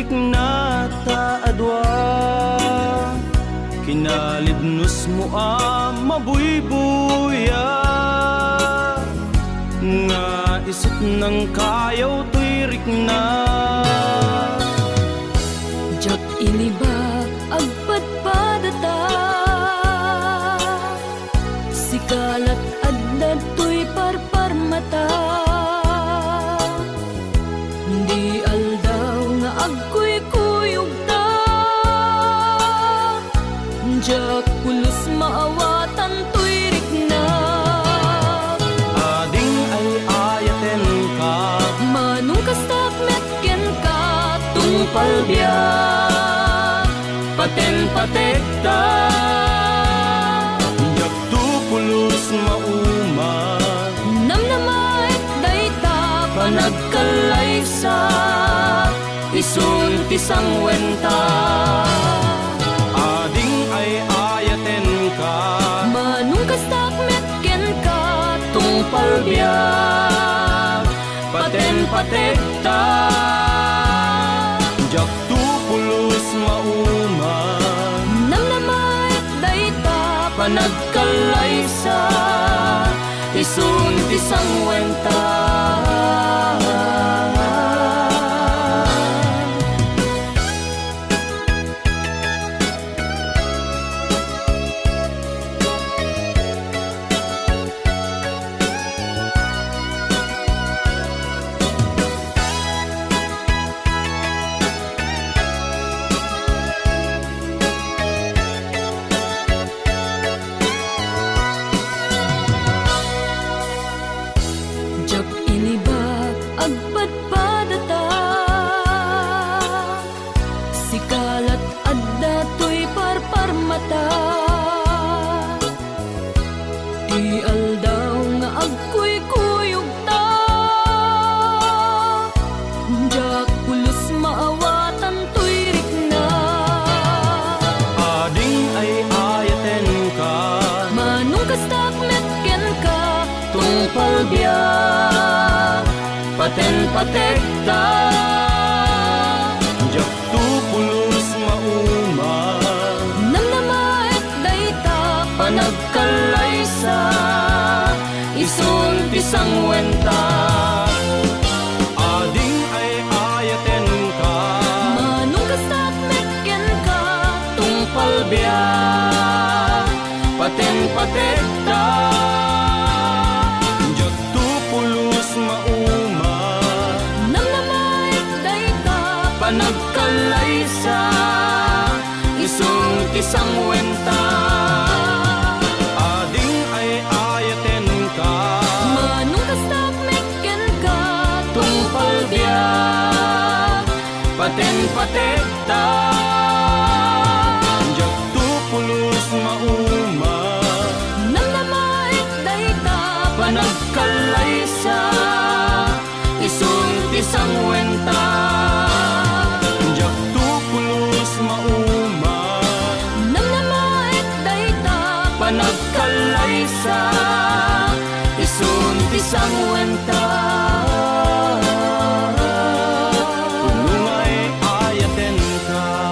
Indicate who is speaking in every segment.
Speaker 1: rikna ta adwa. Kinalibnos mo mabuybuya, nga isip ng kayaw to'y rikna.
Speaker 2: Jak iniba agpadpadata, sikalat adda to'y parparmata. Di aldaw nga agkuy-kuyog ta, jak pulos maawatan to'y rikna.
Speaker 1: Ading ay ayaten ka,
Speaker 2: Manong kastak metken ka,
Speaker 1: tungpal biyak, paten-patekta. Jak tu pulos mauma,
Speaker 2: namnamait dayta,
Speaker 1: panagkalaysa, isun tisang wenta. Ading ay ayaten ka,
Speaker 2: manong kastak metken ka,
Speaker 1: tungpal biyak, paten-patekta. Jak tu pulos mauma,
Speaker 2: namnamait dayta,
Speaker 1: panagkalaysa, isun tisang wenta.
Speaker 2: jak iniba agpadpadata, sikalat adda to'y parparmata. Di aldaw nga agkuy-kuyog ta, jak pulos maawatan to'y rikna.
Speaker 1: Ading ay ayaten ka,
Speaker 2: Manong kastak metken ka,
Speaker 1: tungpal biyak, paten-patekta. Jak tu pulos mauma,
Speaker 2: namnamait dayta,
Speaker 1: panagkalaysa, isun tisang wenta. Ading ay ayaten ka,
Speaker 2: manong kastak metken ka,
Speaker 1: tungpal biyak, paten-patekta. Jak tu pulos mauma,
Speaker 2: namnamait dayta,
Speaker 1: panagkalaysa, isun tisang wenta. Ading ay ayaten ka,
Speaker 2: manong kastak metken ka,
Speaker 1: tungpal biyak, paten-patekta. Jak tu pulos mauma,
Speaker 2: namnamait dayta,
Speaker 1: panagkalaysa, isun tisang wenta. Jak tu pulos mauma,
Speaker 2: namnamait dayta,
Speaker 1: panagkalaysa, isun tisang wenta. Kung ay ayaten ka,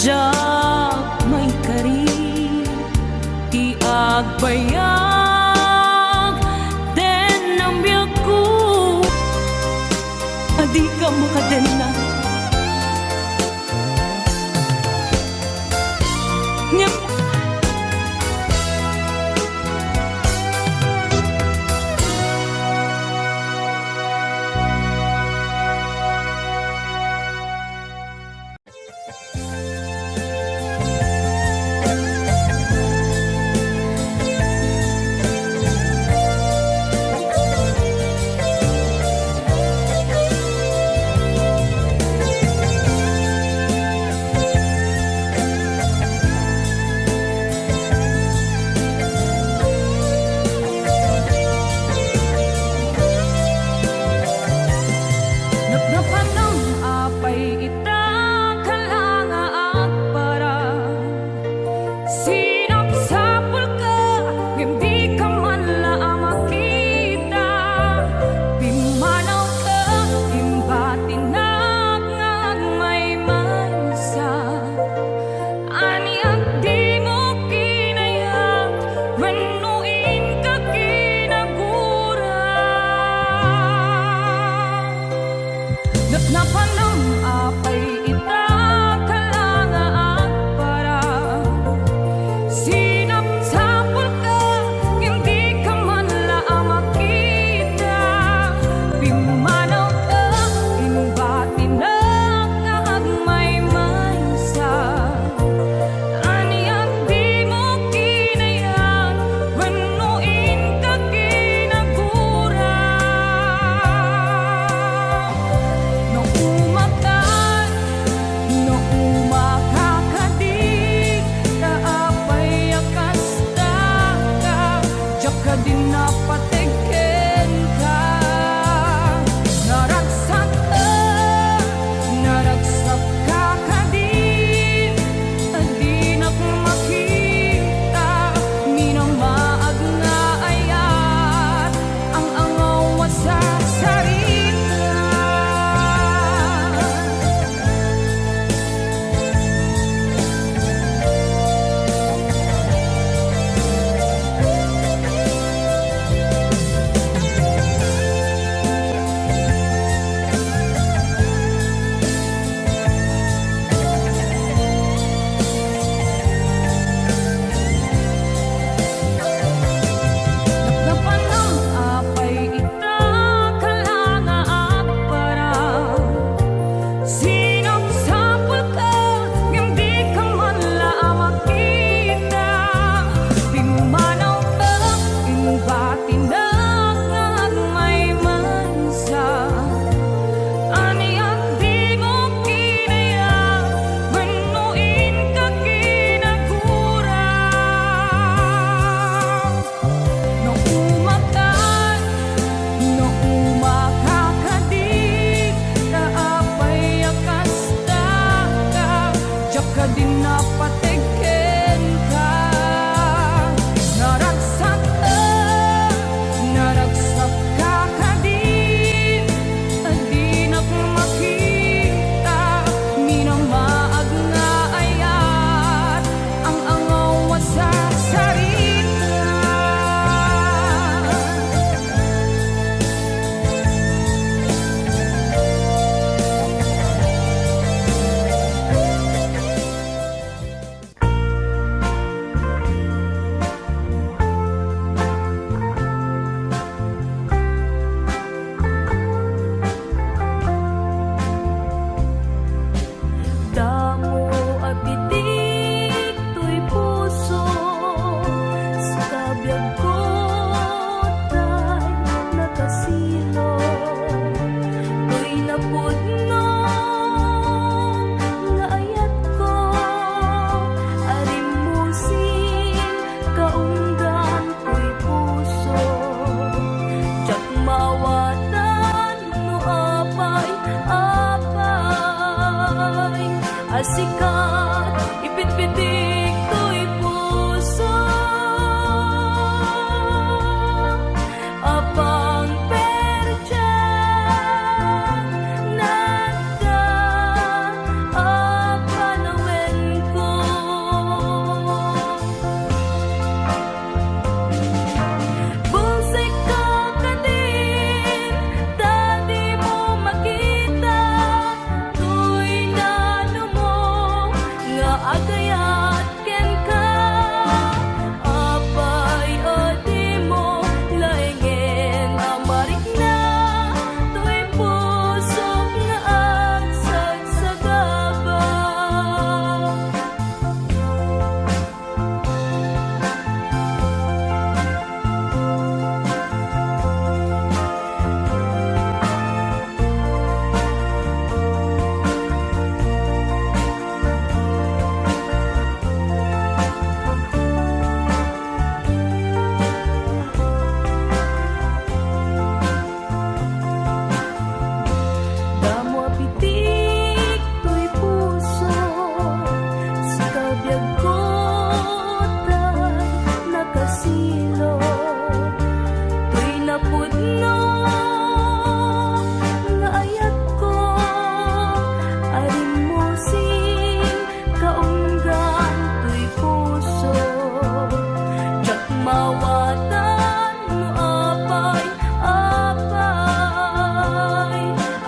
Speaker 2: Jak may kari ti agbayag den ang biyak ko adi ka makaden na ngem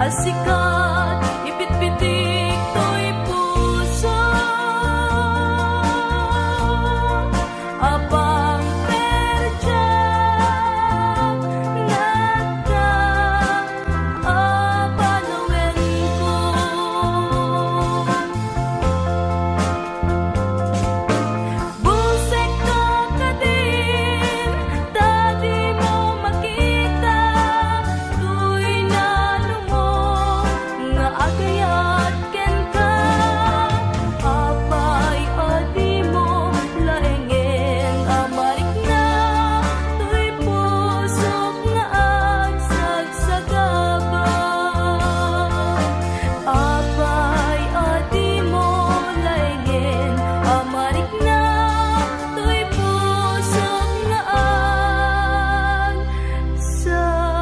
Speaker 2: Asikat, ipit-pitik to'y puso. Abang perjak ngata apanungan ko. Busek ka ka din, dati mo makita. Tuy nalumo nga agayat ken ka. Apay adi mo laengen amarik na. Tuy pusok nga agsagsagaba. Apay adi mo laengen amarik na. Tuy pusok nga agsagsaga.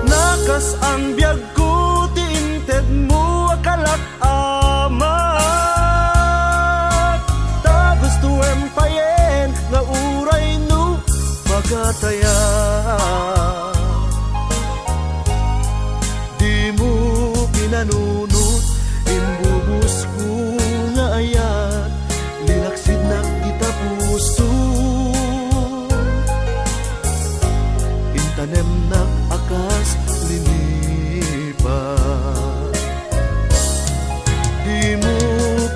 Speaker 1: Nakas ang biyag ko, tiinted mo akalak amat. Ta gusto empayen, nga uray no magataya. Di mo pinanunot, imbubus ko nga ayat. Linaksid na kita puso, intanem na akas linipat. Di mo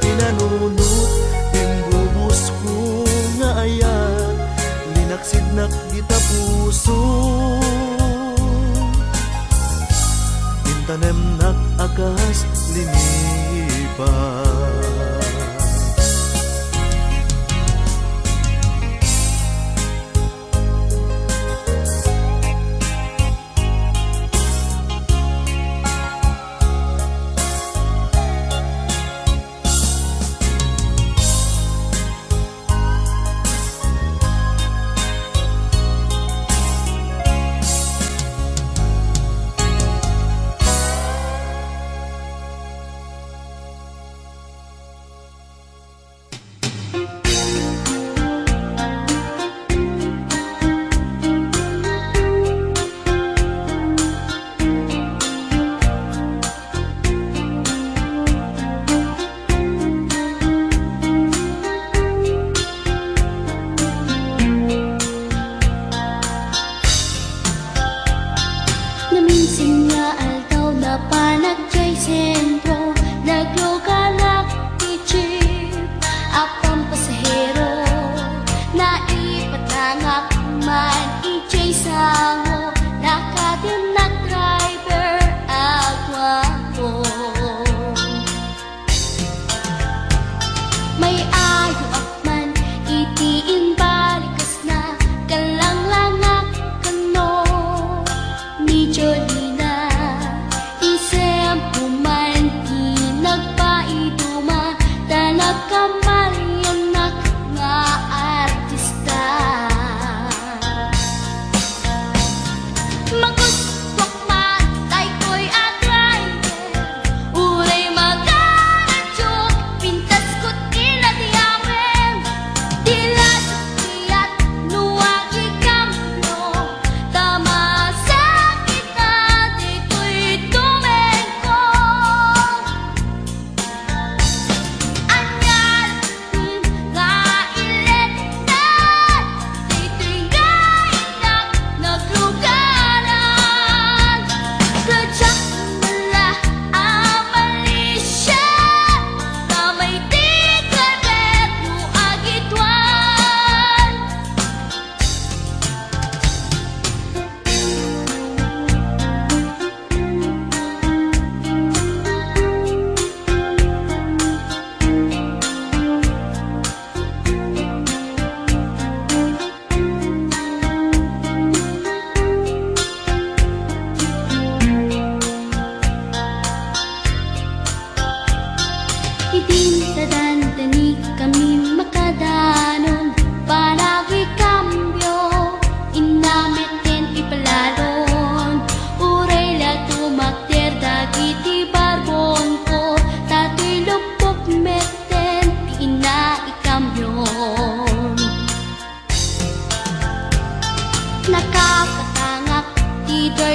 Speaker 1: pinanunot, imbubus ko nga ayat. Linaksid na kita puso, intanem na akas linipat.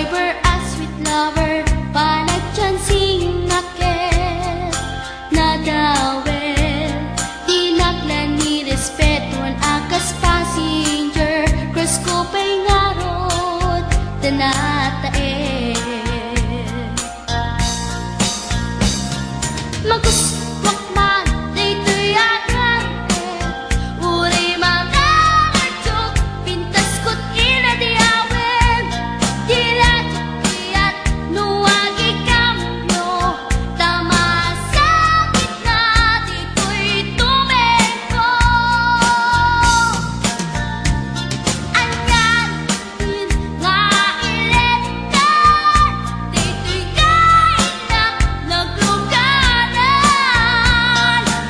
Speaker 2: forever a sweet lover, panagtyan sing naket, nadawel, tinaklan ni respetuan akas passenger, cross ko pa'y ngarot, tanatae. Maguswak man, dito'y agante, uri mga nagtog, pintas ko't inadiawen, dilat-diat, nuwagi kamyo, tamasakit na, dito'y tumeko. Anyan, nga iletan, dito'y kain na, naglugaran,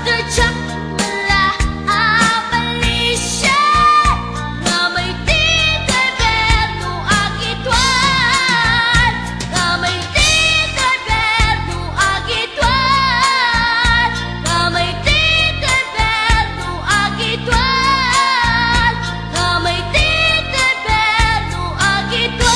Speaker 2: Dertsak mala abalisya, nga may titay berno agitwan, nga may titay berno agitwan, nga may titay berno agitwan, nga may titay berno agitwan.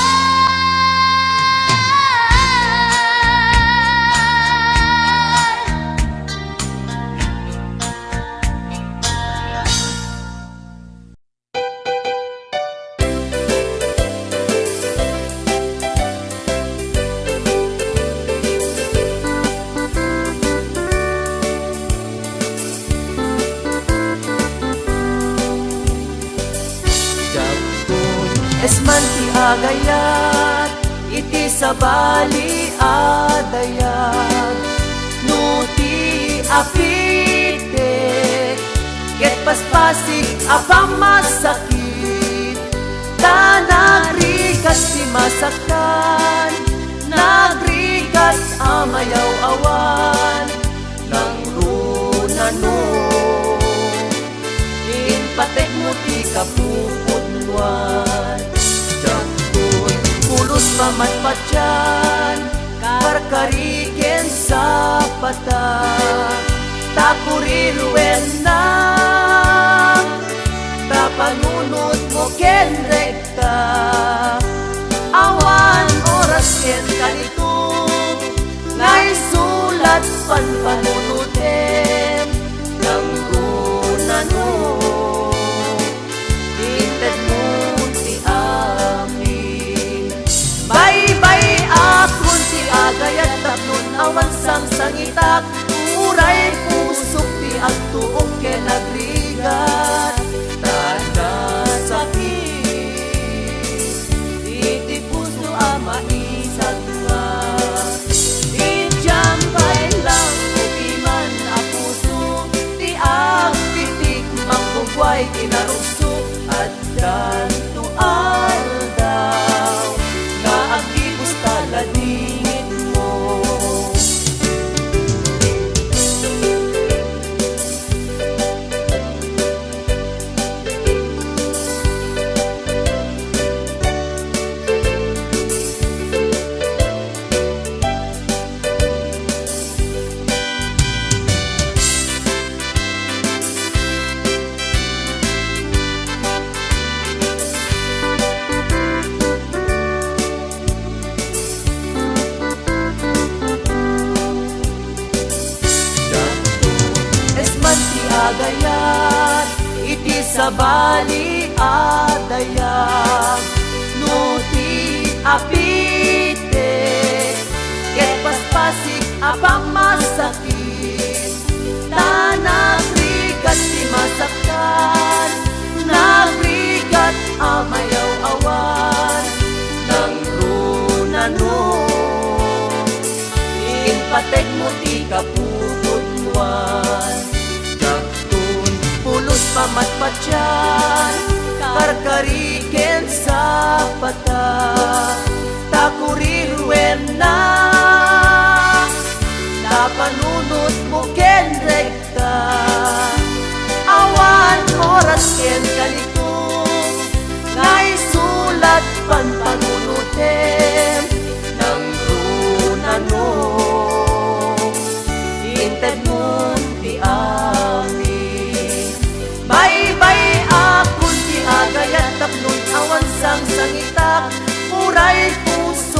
Speaker 3: Jagpon esman ti agayat, iti sabali adayat, nuti apitek, ket paspasig apang masakit, ta nagrikas ti masaktan, nagrikas amayaw awan, nang runano. Patek mo ti kapupudwan, Jagpon pulos pamatpatyan, karkariken sa pata, takurirwen na, tapanunod mo ken rekta, awan oras ken kanito, ngay sulat panpanunutem, nang runano. Inted mo si amin, bye-bye akon ti agayat, tapnon awan sang sangitak, uray pusok ti agtuok ken agrigat, tanda sakit, iti puso ama isagwa, idyang lang upiman a puso, ti ang titik mangbugway kinarugso, at ganto aldaw, nga agibus taladingin mo. Agayat, iti sabali adayag, nuti apite, ket paspasig apang masakit, ta nagrigat ti masaktan, nagrigat amayaw awan, nang runano, inpatek mo ti kapupudwan, pulos pamatpatyan, karkariken sa pata, takurirwen na, napanunot mo ken rekta, awan oras ken kalitong, ngay sulat panpanunutem, nang runano, inted mo ti amin, bye-bye akon ti agayat, tapnon awan sang sangitak, uray puso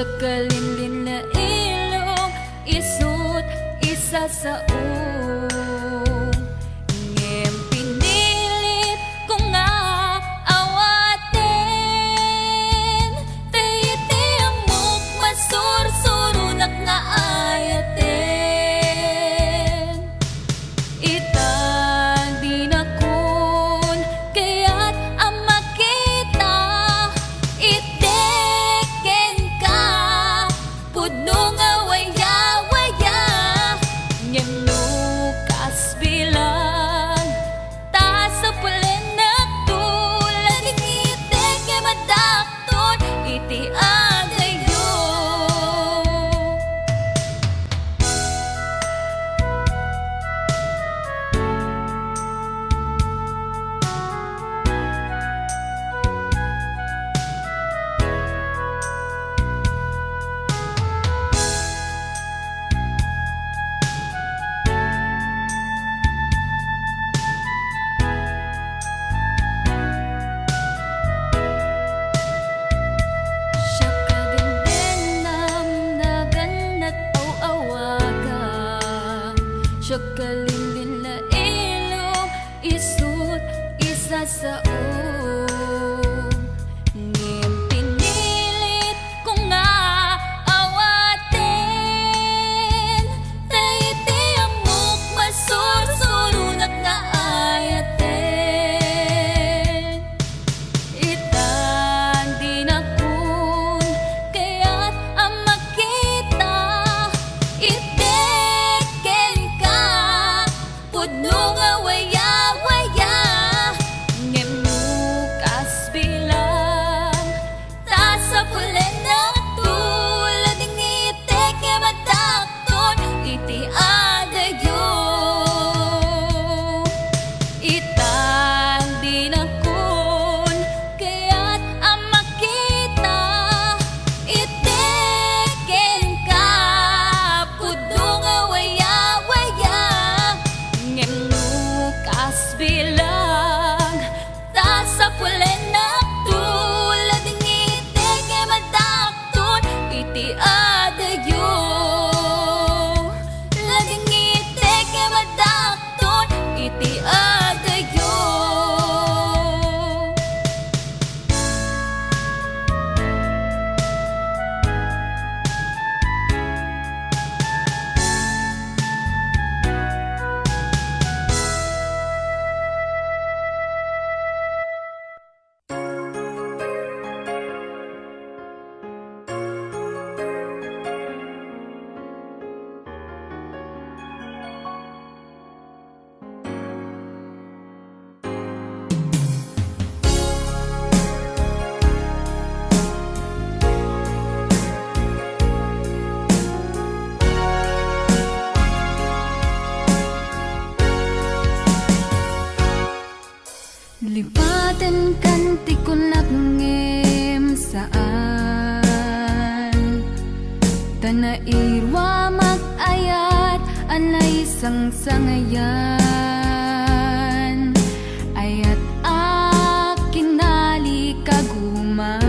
Speaker 2: Siya kalinlin na ilong, isut isa sa ngem pinilit ko nga awaten, tayiti amok masursurunak nga ayaten. Itang di na kun kaya't ang makita, iteken ka pudno nga waya-waya, ngem nukas bilang ta sa pulenak tulad itek nga madakton iti agayo. Siya kadindenam na ganat aw-awaga, siya kalinlin na ilong, isut isa sa ngem pinilit ko nga awaten, tayiti amok masursurunak nga ayaten. Itan di na kun kaya't ang makita, iteken ka pudno nga waya-waya, ngem nukas bilang ta sa pulenak tulad itek nga madakton iti agayo. Itang di na kun kaya't ang makita, iteken ka pudno nga waya-waya, ngem nukas bilang ta sa pulenak tulad itek nga madakton iti agayo. Lading itek nga madakton iti agayo. Lipaten kanti ko ngem saan tanairwa mag-ayat anay sangsangayan, ayat akinali kagumak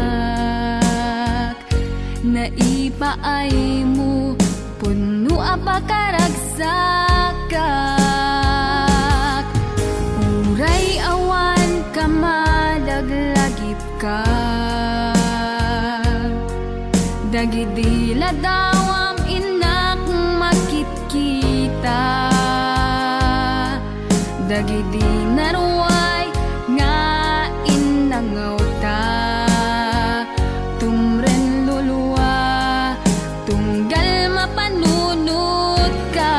Speaker 2: naipaay mo puno apakaragsakak, uray awan ka madaglagip ka, dagidila dawam inak makit-kita, dagidi naruay nga inangaw ta, tumren luluwa tunggal mapanunod ka.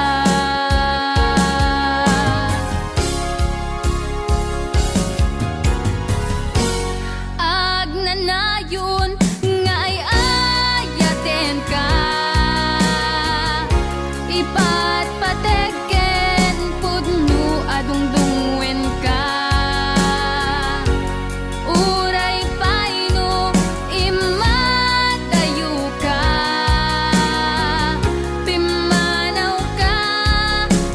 Speaker 2: Agnanayon nga ay ayaten ka, ipatpateken pudno adungdungwen ka, uray paino imatayo ka, pimanaw ka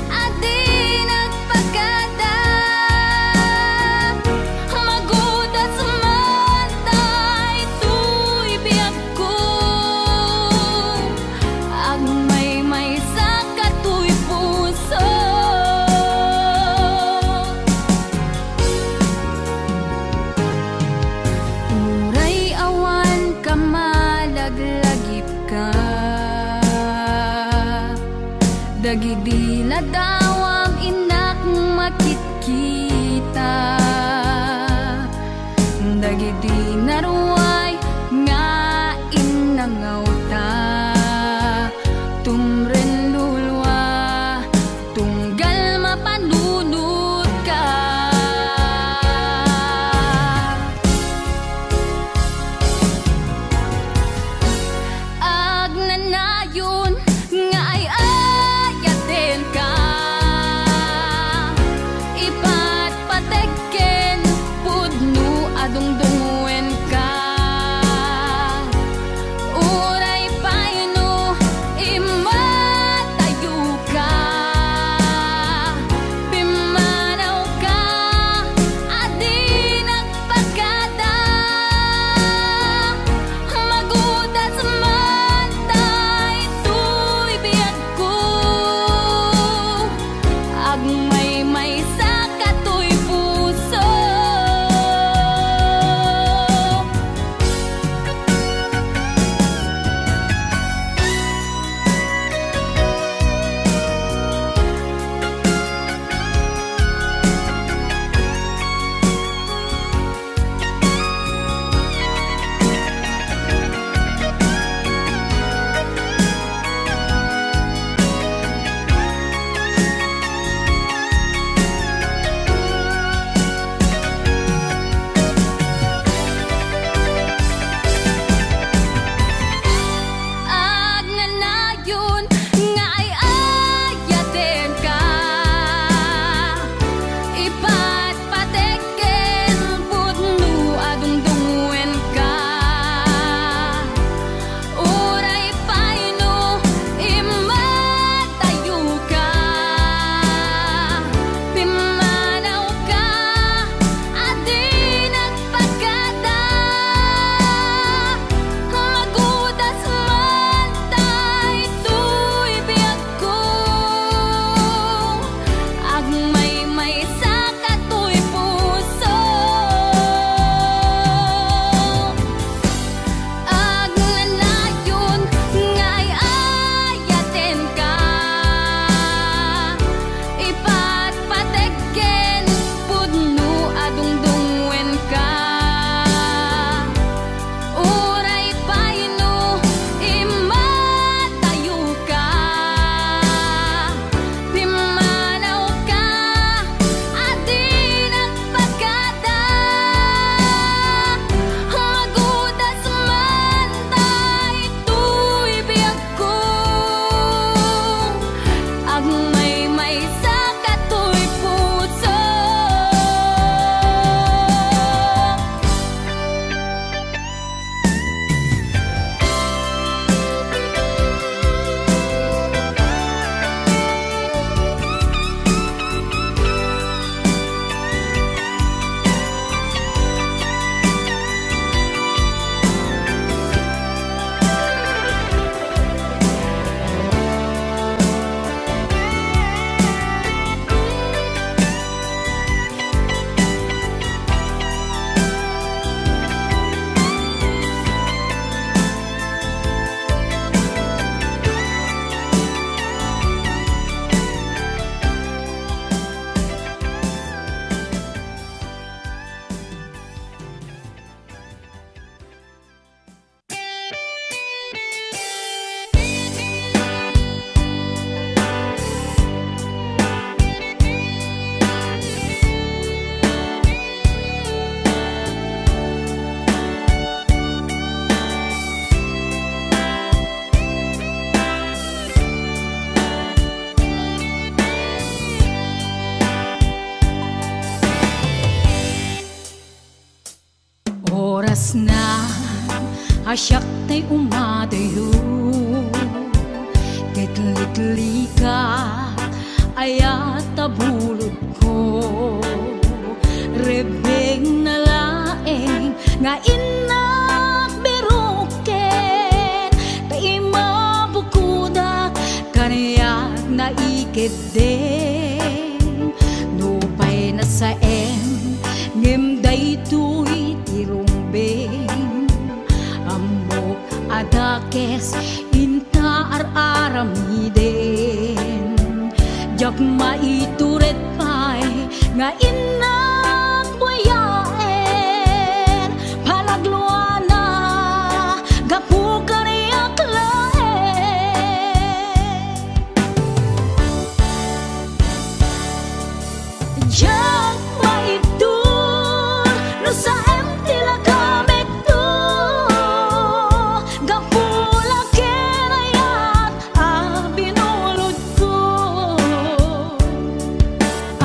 Speaker 2: adi nagpagada, magudas man tay tuy biag ko, dagidi na dawam inak makitkita, dagidi naruay nga inangawta, tumren lulwa tunggal mapanunod ka. Agnanayon nga ay ayaten ka, ipatpatekken pudno adungdungwen ka. Uray paino imatayo ka, pimanaw ka adi nagpagkada, magudas man tay tuy biyag ko, agmay sa katoy puso. Agnanayon nga ay ayaten ka, ipatpatekken pudno adungdungwen ka. Uray paino imatayo ka, pimanaw ka adi nagpagkada, magudas man tay tuy biyag ko, agmay sa katoy puso. Agnanayon nga ay ayaten ka, ipatpatekken pudno adungdungwen ka. Uray paino imatayo ka, pimanaw ka adi nagpagkada, magudas man tay tuy biyag ko, agmay sa katoy puso. Oras na asyak tay umadayo, titli ka ayat tabulod ko, rebeng na laeng nga inak biruken, tay mabukudak kaniyak na ikideng, nupay na sa ngem daytoy tirumbeng, amok adakes inta ar-aramiden, Jak maituret pay nga inak buyaen palagluana gapu kaniyak laen Jak maitur no sa tila kamek to gapu lakenayat abinulod ko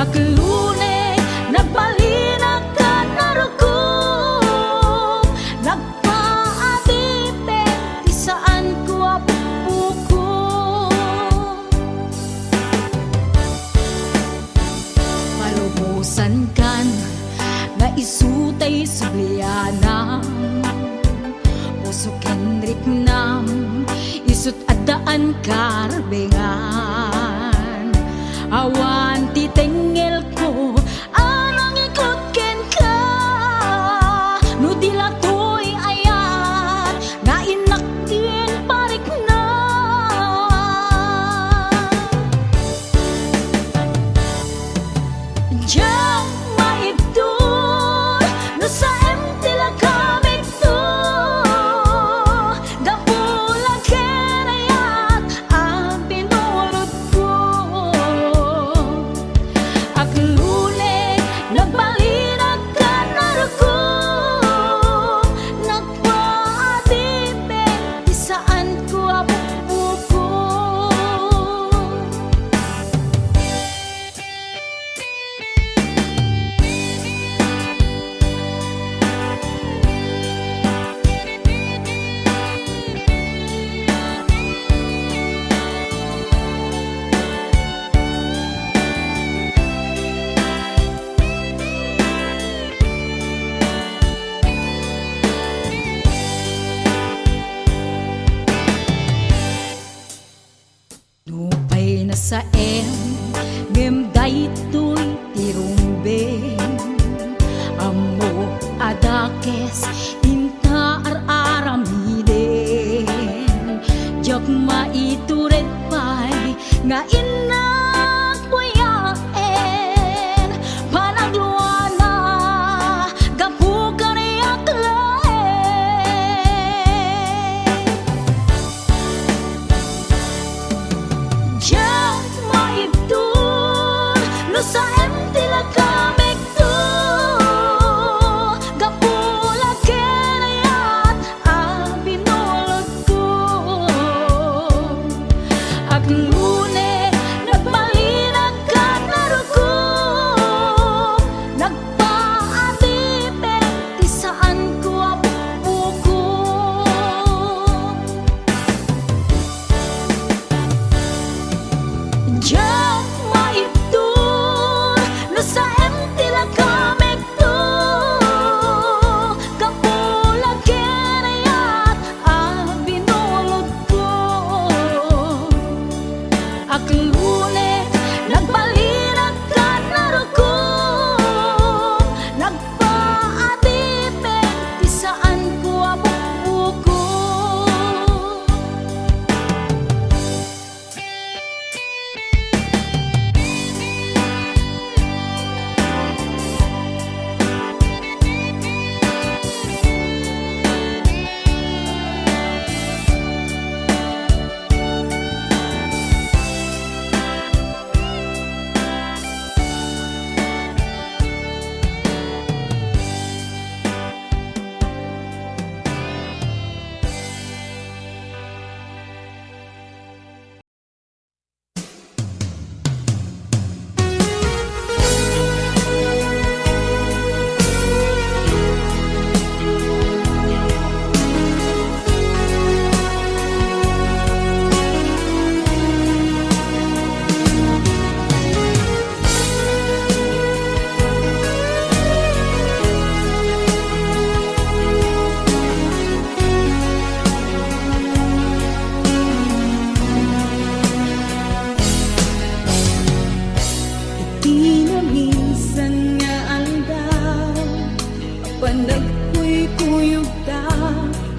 Speaker 2: aklune nagbalinag ka narukom nagpaadipe ti saan ko apupuko malubusan kan nga isutay sublianam puso kenrik nam isut adaan karbengan awan ti tengel ko anang ikot ken ka no dila toy ayat na inakin parik na Diyan maitur no sa tila kamig to gapulang kenayat ang pinulot ko aklune nagbalinag ka narukom nagpaadipe ti saan ko apupuko Nupay na sa ngem daytoy tirumbeng amo adakes inta araramiden jak maituret pay nga inak buyaen panagluana gapu kaniyak laen Jak maitur no sa tila kamek to gapula kenayat abinulot ko aklune nagbalinag ka narukom nagpaadipe ti saan ko apupuko Jak maitur no sa tila kamek to gapulang kenayat abinulot ko aklune nagbalinag ka narukom nagpaadipe ti saan ko apupuko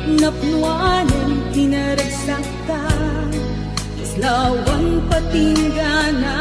Speaker 4: napnuanan pinaragsak ka Islawan patinggana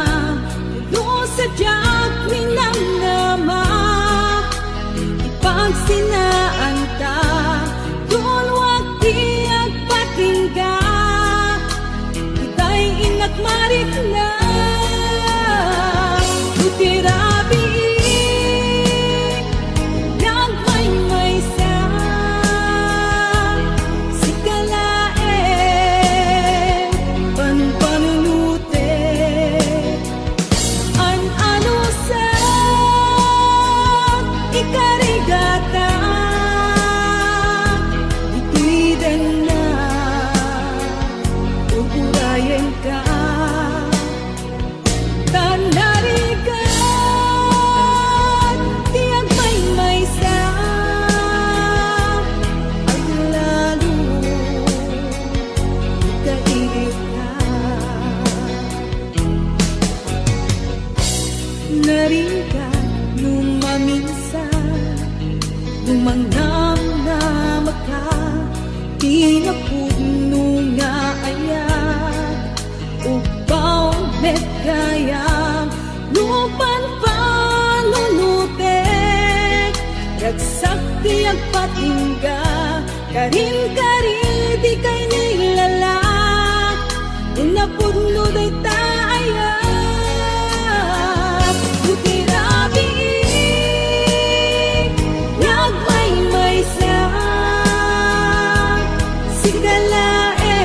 Speaker 4: naringgan nung maminsan, nung mangnam na maka, pinapuno nga ayat, upaw met kayang lupan panunutek, ragsakti ang patingga, karin-karin di kay nilalak, unapuno day taayat. Butirabi, nagmay-may sa sigalae,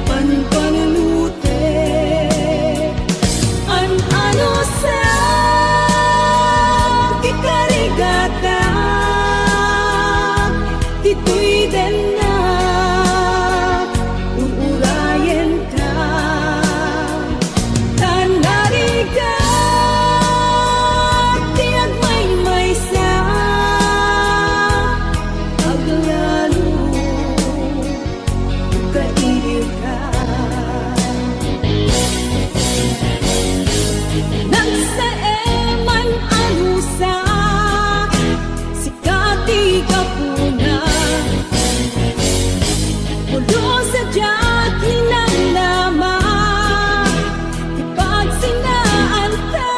Speaker 4: panpanunute, an-ano sa kikarigata, dito'y den na uurayan ka, tanarigat, tiyag may sa aglalo, kailiw ka. Nagsaeman anusa, sikati ka puna, pulo sa diyat hinanama, ipagsinaan ka.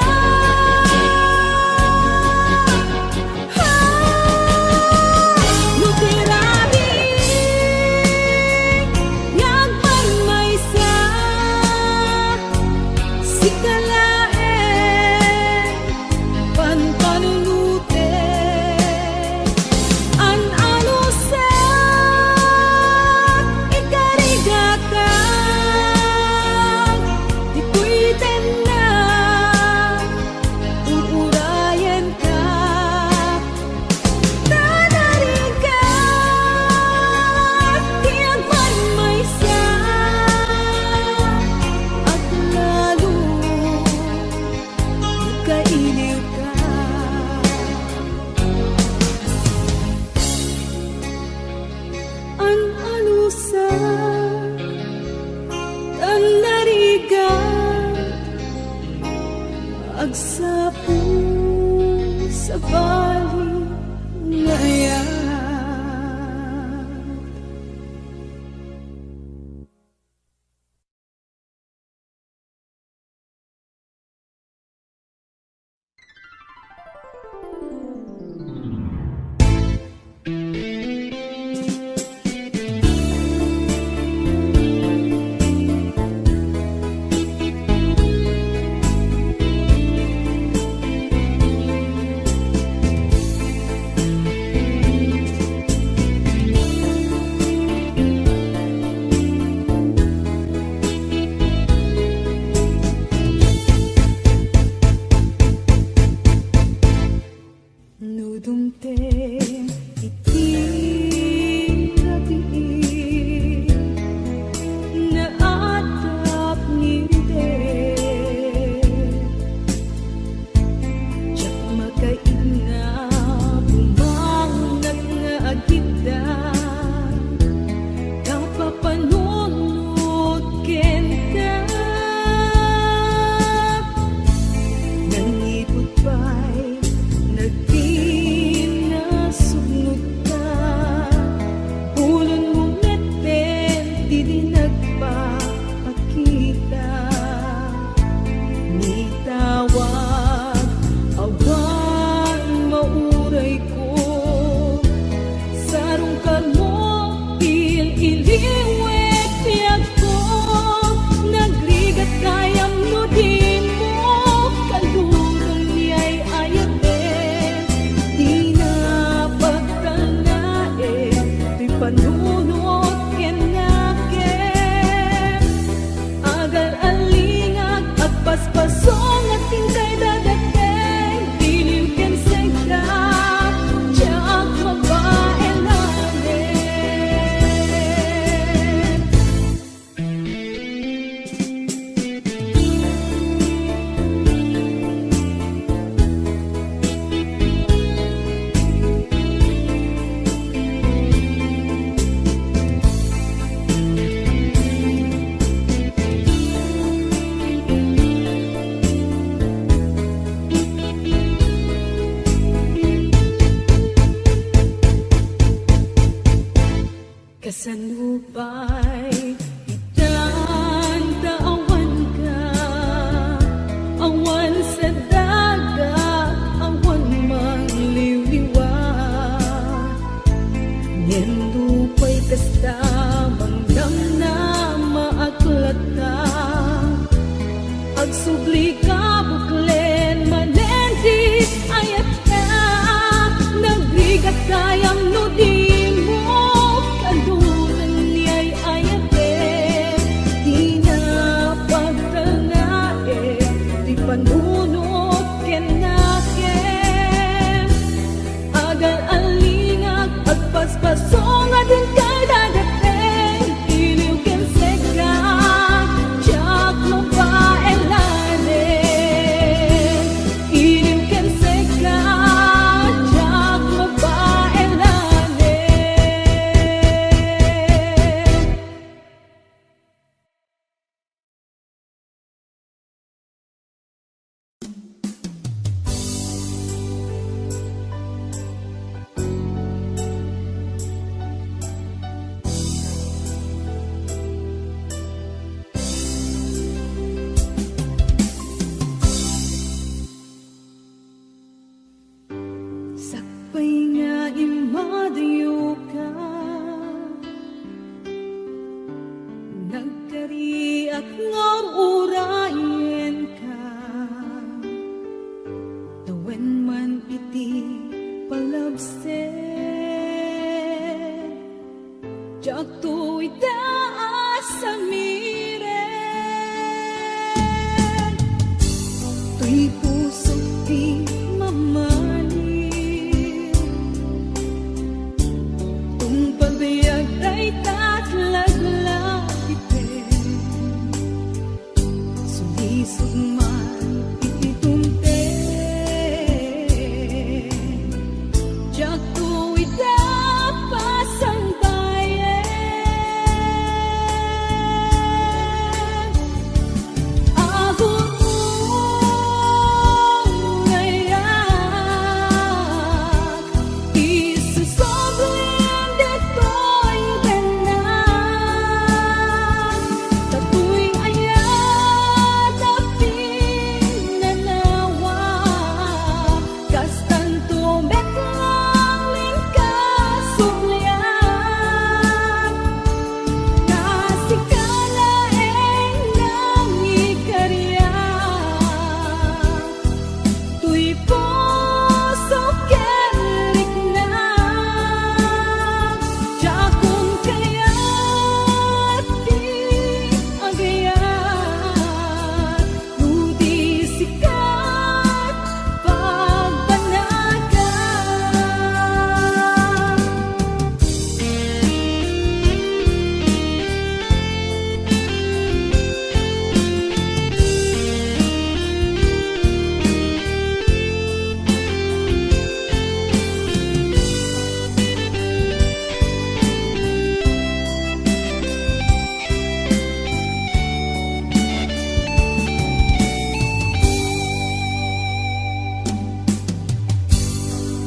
Speaker 4: Lutirabi, nagmay sa sikalae, panpanunute, an-ano sa ikarigata, dito'y na uurayan ka, tanarigat, tiyag may sa at lalo kailiw ka. An-ano sa tanarigat, agsapo sa bali ngayon. Sumisog man ititumte Jak tuwid na pasang bayan Agong ngayak Isusoblim deto'y tanan Tatu'y ayat aping nanawa Kastan tumbek lang lingkasumlian Nasikalaeng nang ikarya Tuy puso kerik na Jakong kaya't di agayat Nudi sikat pagbanagan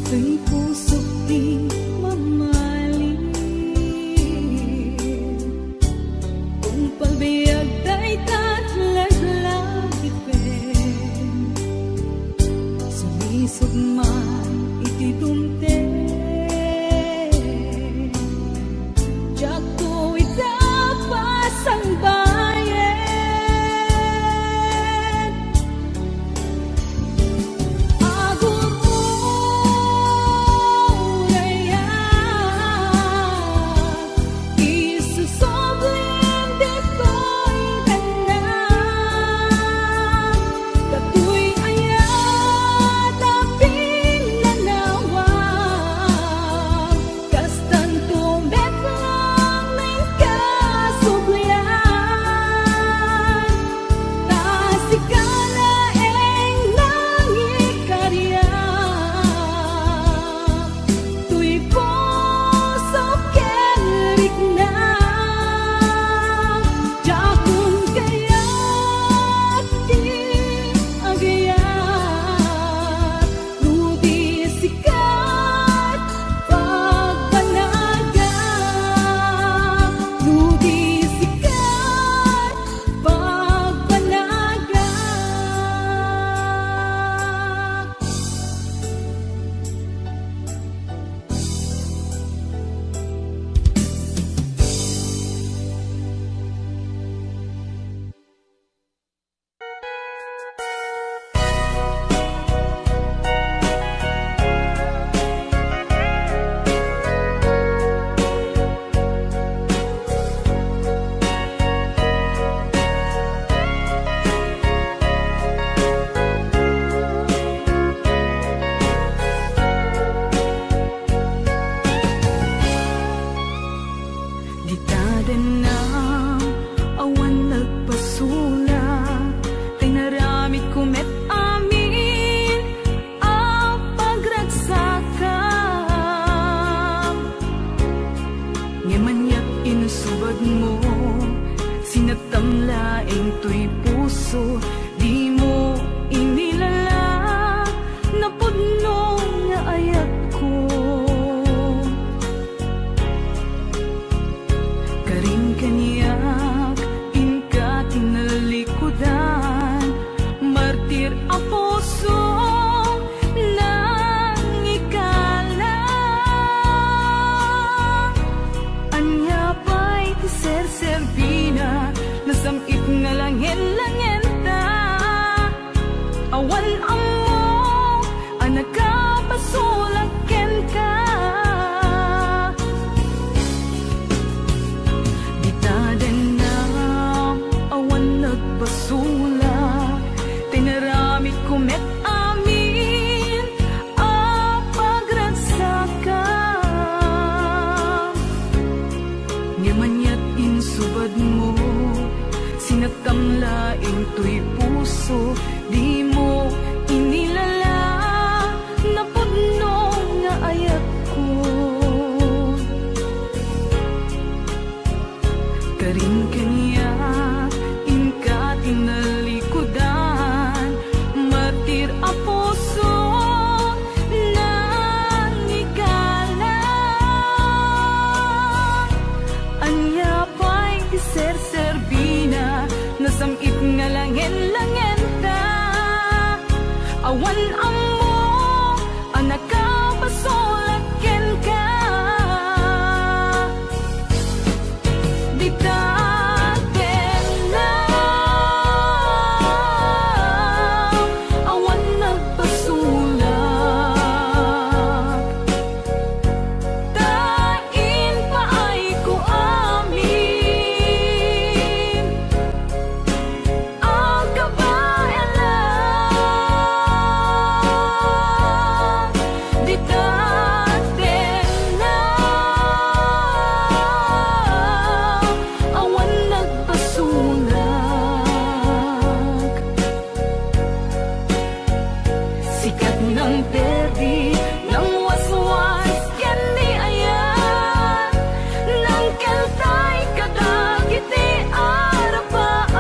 Speaker 4: Ang puso't di mamahalin Kung pagbayag ta'y tatlaglagipen Sumisog man ititumte Jak tuwid na pasang bayan Agong ngayak Isusoblim deto'y tanan Tatu'y ayat aping nanawa Kastan tumbek lang lingkasumlian Nasikalaeng nang ikarya Tuy puso kerik na Jakong kaya't di agayat Nudi sikat pagbanagan Nudi sikat pagbanagan Ditada na awan nagpasula Tay naramid kumet amin ang pagragsakam Ngamanyak inusubad mo Sinatamlaeng tuy puso Di mo inilala Napudno nga ayat ko Karing kaniyak, inka tinalikudan Martir ang puso nang ikalang Anya pa'y tiser-servina Nasamit nga langin-langenta Awan ang mo, anak ka pasulaken ka Ditada na awan nagbasula Tinaramid kumet amin ang pagragsakam Ngamanya't insubad mo Sinatamlaing tuy puso puso, di mo inilala na pudno nga ayat ko. Karin kaniya inka tinalikudan, martir a puso nang igalang. Anya pa'y iser-serbina, nasamit nga langen-langen ta. Awan amo, anak ka pasulaken ka. Di taten lang, awan nagpasulak. Tain pa ay ko amin, ang kabayan lang. Di taten lang, awan nagpasulak. Sikat ng perdi, ng waswas, yan ni ayan. Nang keltay kadagiti arapaan.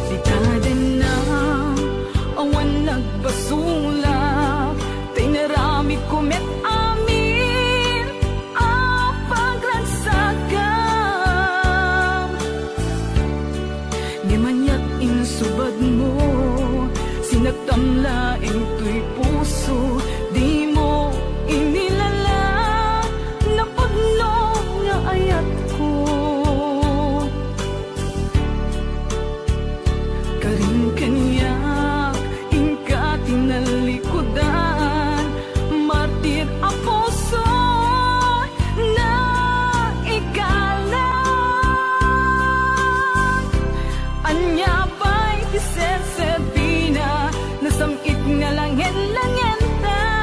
Speaker 4: Ditaden na, awan nagbasulak. Tinaramid ko met amin, ang paglagsagam. Di manyak insubad mo, sinagtamlaeng tuy puso. Di mo inilala na pudno nga ayat ko. Karin kaniyak inka tinalikudan, martir a puso na igalang. Anya pa'y iser-serbina, nasamit nga langen-langen ta.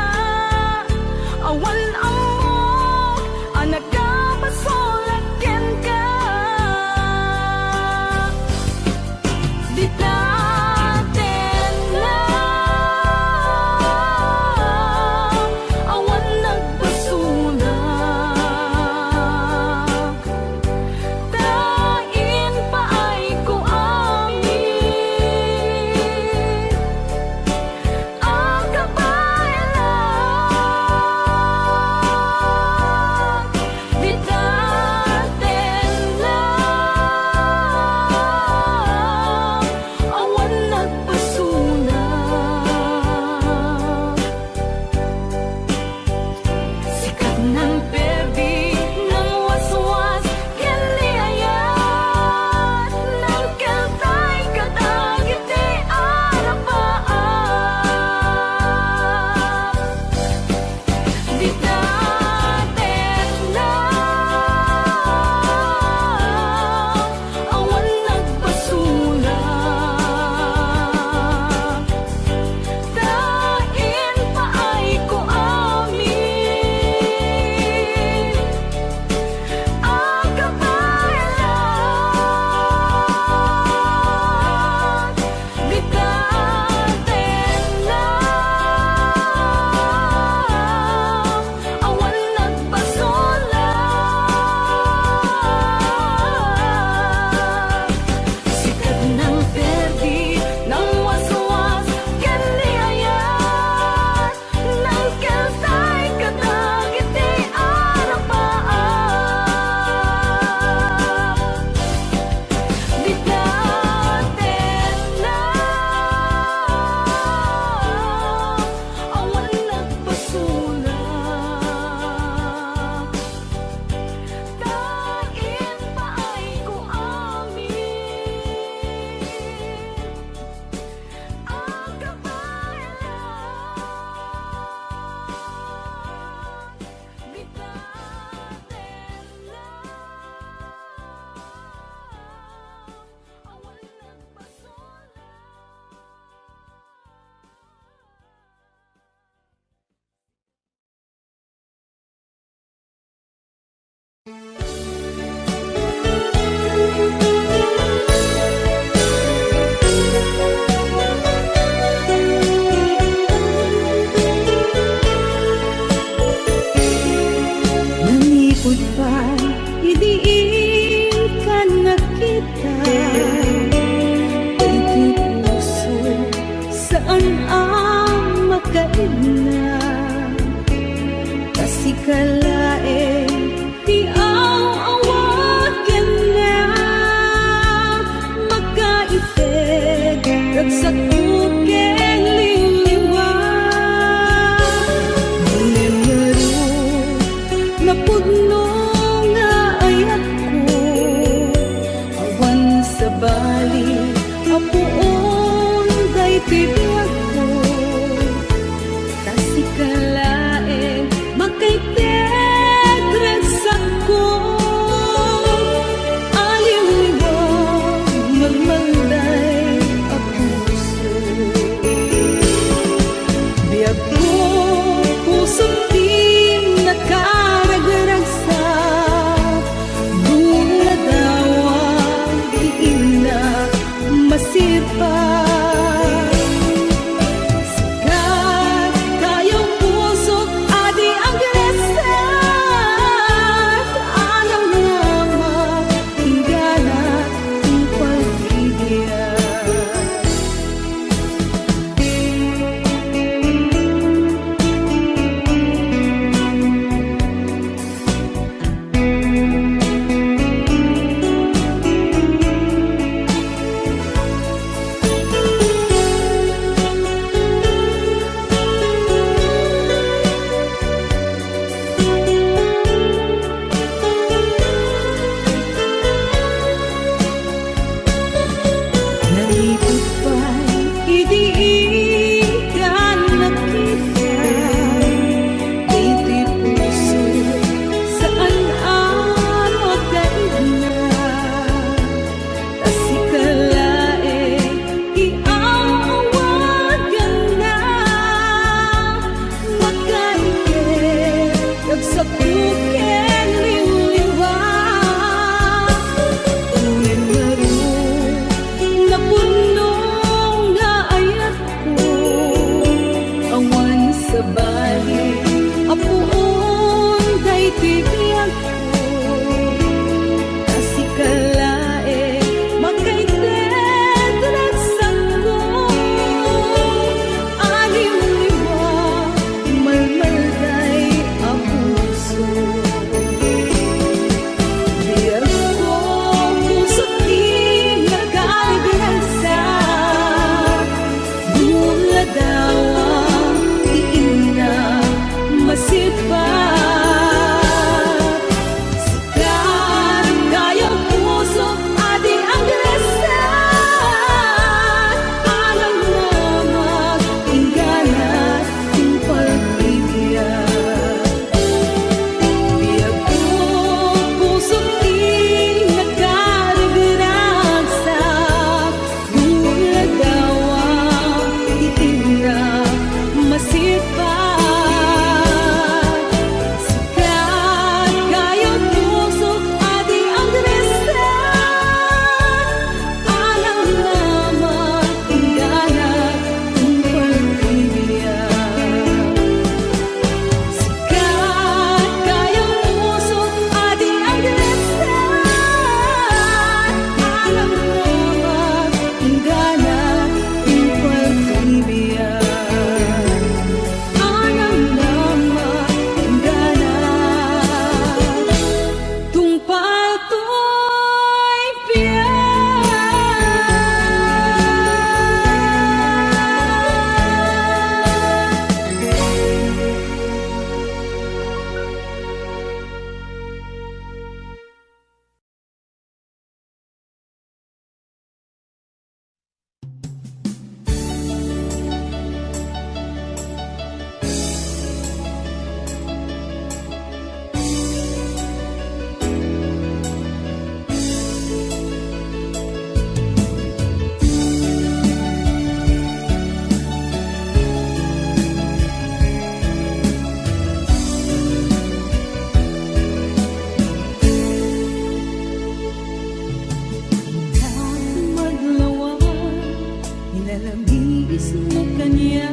Speaker 4: Nilalamigis mo kanya,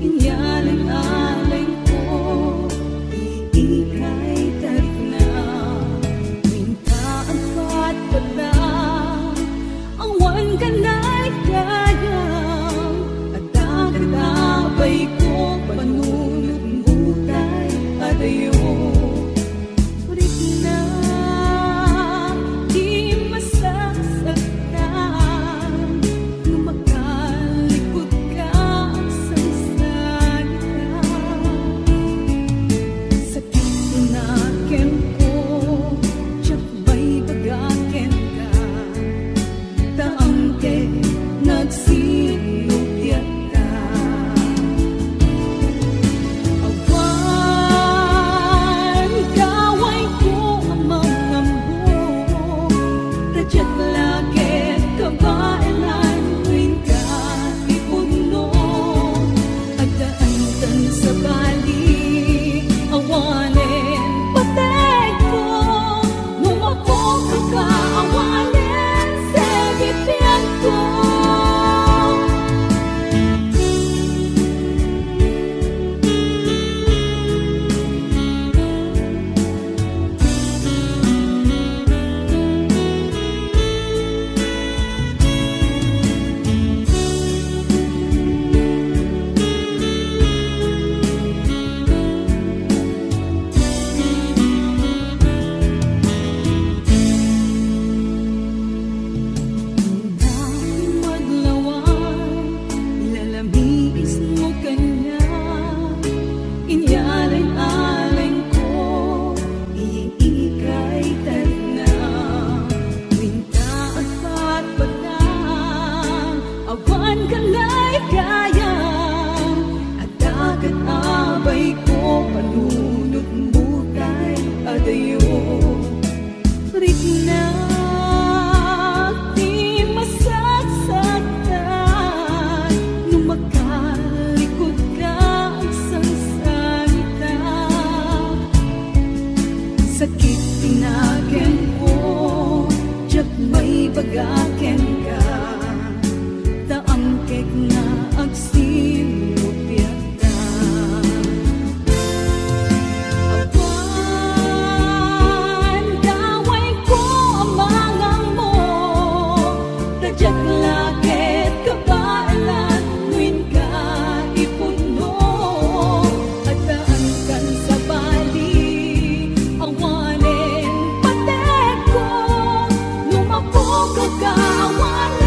Speaker 4: inyalang-alang ko, iikay tarik na. Minta ang patpala, awan ka na'y kaya, at dagat-abay ko, panunod mutay adayo. Ulit na, di masasaktan, lumakalikot ka sa salita. Sakit tinakin ko, tiyak ba'y bagakin ka, taangke nagsinupyat ka. Awan, kaway ko ang mga mo, radya't lakit kabailan, tuwing ka ipuno, at daantan sa bali, awanin patay ko, lumapok ka, awanin sa bibig ko. Dahil maglawan, nilalamigis mo kanya, inyalang-alang ko, iikay tarik na. Winta at patpata, awan ka na'y kaya, at dagat-abay ko, panunod mutay adayo. Rit na, di masasaktan, lumakalikot ka sa salita. Sakit tinakin ko, tiyak may bagakin ka, taangkek na agsinupyat ka. Awan, kaway ko ang mga mo, radya't lakit kabailan, tuwing ka ipuno, at daantan sa bali, awanin patay ko, lumapok ka, awanin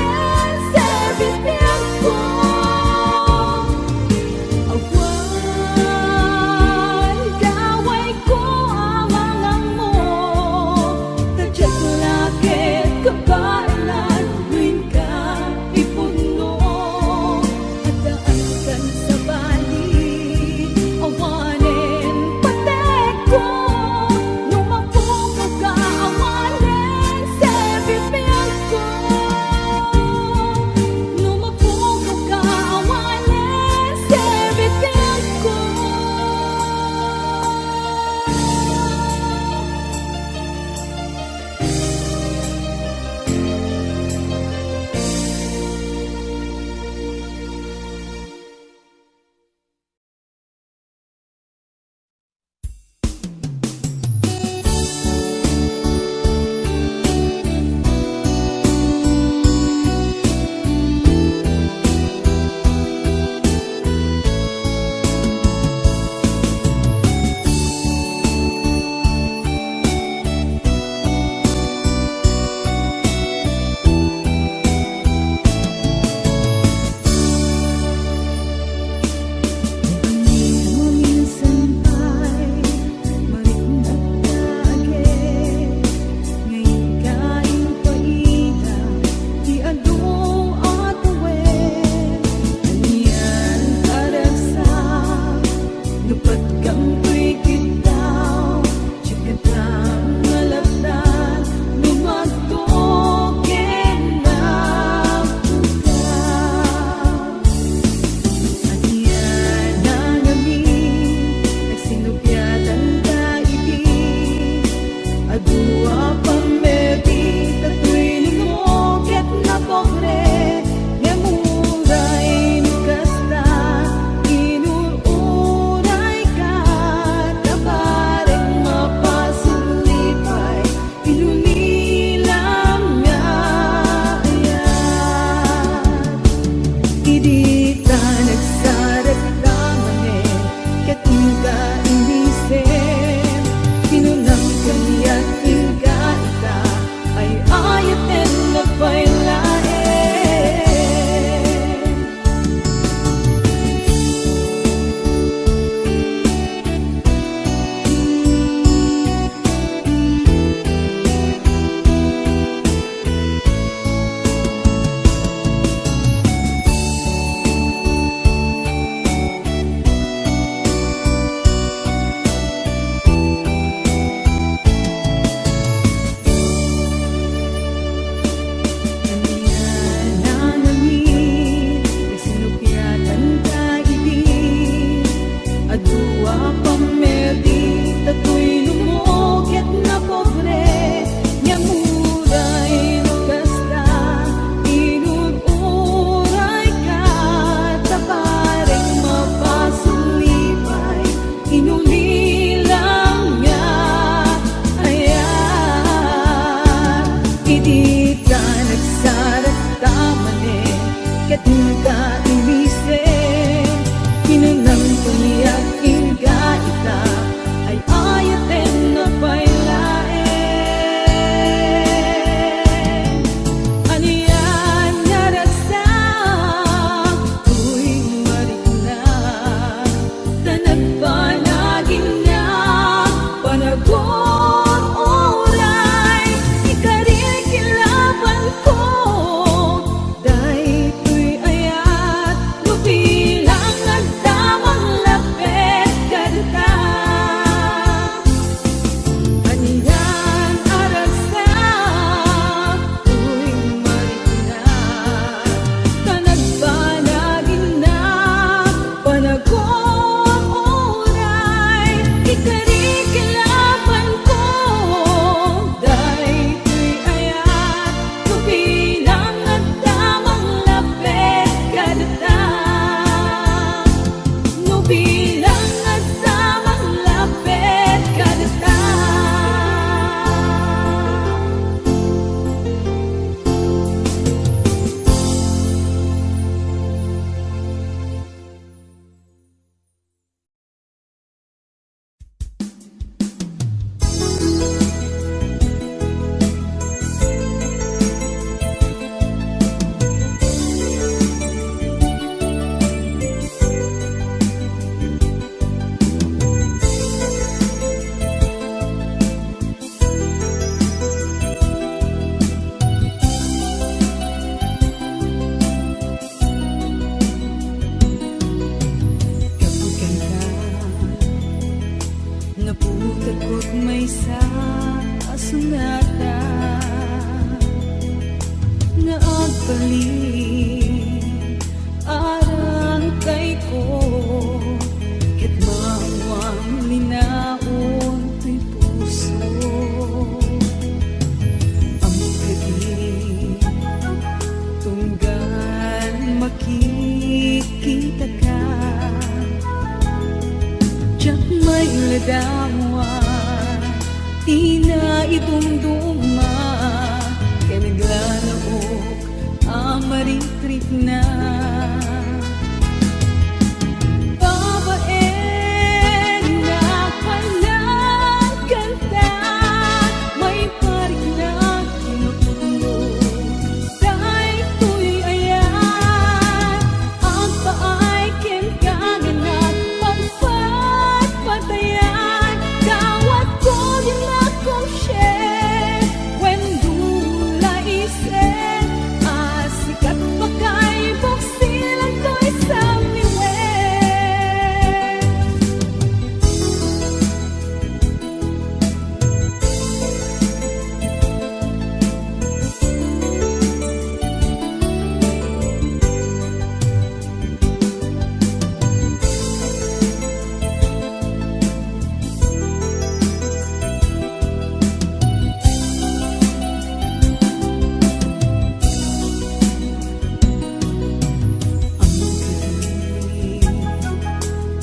Speaker 4: balik arang kay ko ket mawang linaon to'y puso ang kadi tunggal makikita ka tiyak may ladawan tina itungduma kaya naglalaok amaritrit na babaeng na palang kanta may parik na kinukulo dahil to'y ayan ang paay kinkanganak pagpatpatayan kawat ko din akong share when dula isen asikat pakay buksilan to'y sa miwen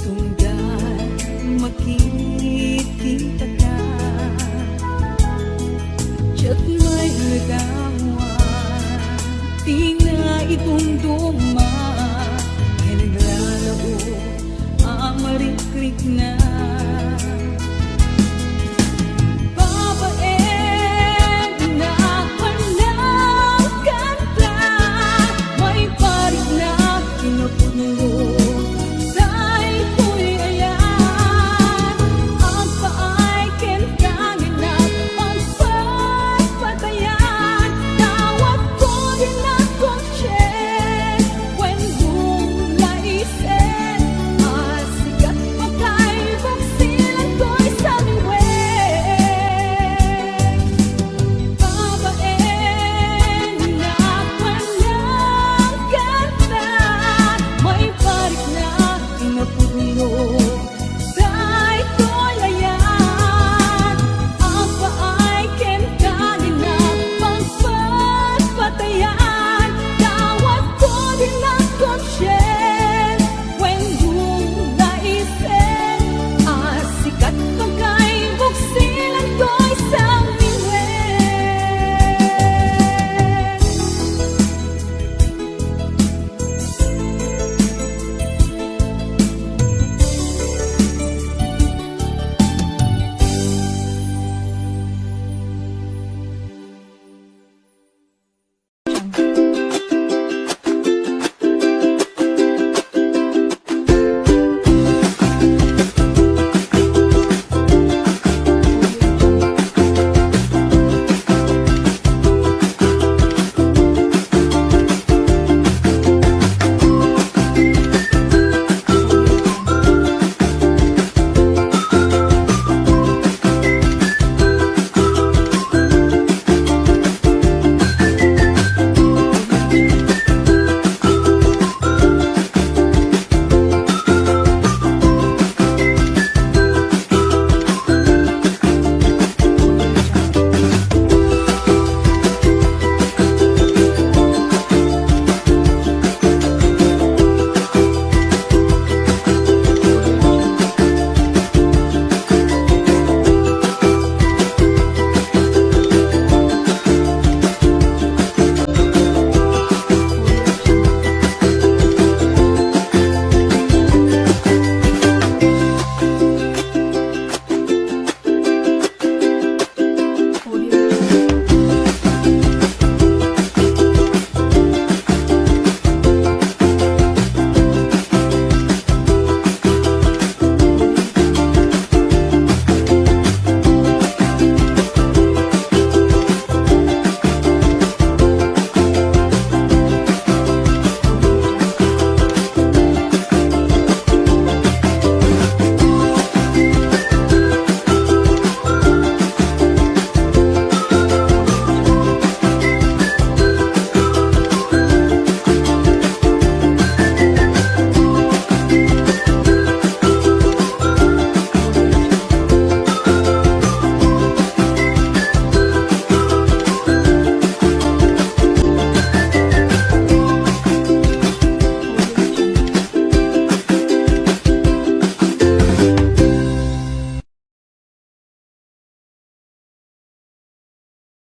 Speaker 4: tunggal makikita ka tiyak may ladawan tina itungduma kaya naglalao amaritrit na